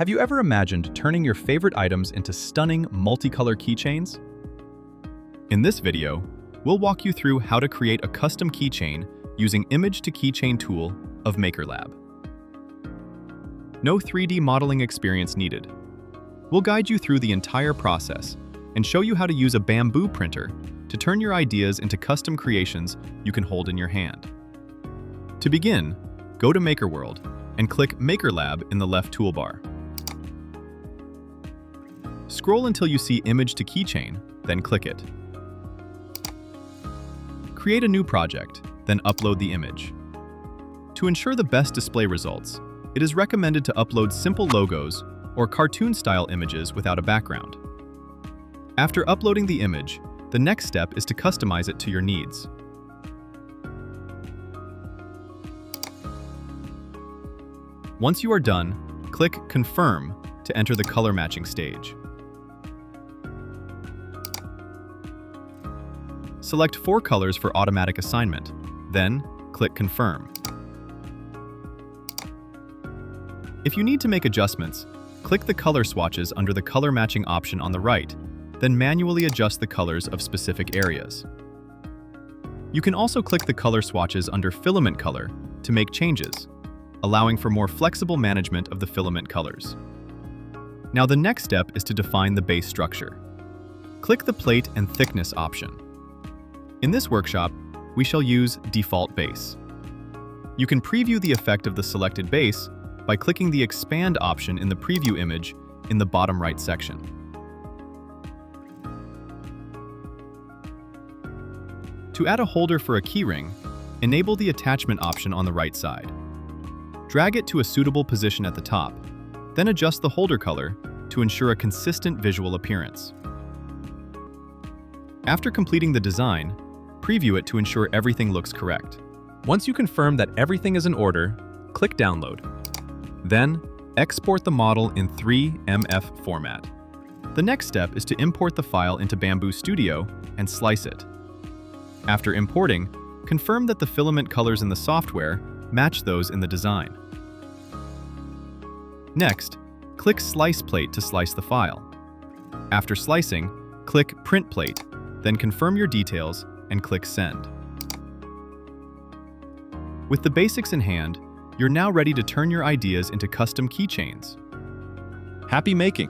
Have you ever imagined turning your favorite items into stunning multicolor keychains? In this video, we'll walk you through how to create a custom keychain using Image-to-Keychain tool of MakerLab. No 3D modeling experience needed. We'll guide you through the entire process and show you how to use a Bambu printer to turn your ideas into custom creations you can hold in your hand. To begin, go to MakerWorld and click MakerLab in the left toolbar. Scroll until you see Image-to-Keychain, then click it. Create a new project, then upload the image. To ensure the best display results, it is recommended to upload simple logos or cartoon-style images without a background. After uploading the image, the next step is to customize it to your needs. Once you are done, click Confirm to enter the color matching stage. Select 4 colors for automatic assignment, then click Confirm. If you need to make adjustments, click the color swatches under the color matching option on the right, then manually adjust the colors of specific areas. You can also click the color swatches under Filament Color to make changes, allowing for more flexible management of the filament colors. Now the next step is to define the base structure. Click the Plate and Thickness option. In this workshop, we shall use Default Base. You can preview the effect of the selected base by clicking the Expand option in the preview image in the bottom right section. To add a holder for a keyring, enable the Attachment option on the right side. Drag it to a suitable position at the top, then adjust the holder color to ensure a consistent visual appearance. After completing the design, preview it to ensure everything looks correct. Once you confirm that everything is in order, click Download. Then, export the model in 3MF format. The next step is to import the file into Bambu Studio and slice it. After importing, confirm that the filament colors in the software match those in the design. Next, click Slice Plate to slice the file. After slicing, click Print Plate, then confirm your details and click Send. With the basics in hand, you're now ready to turn your ideas into custom keychains. Happy making!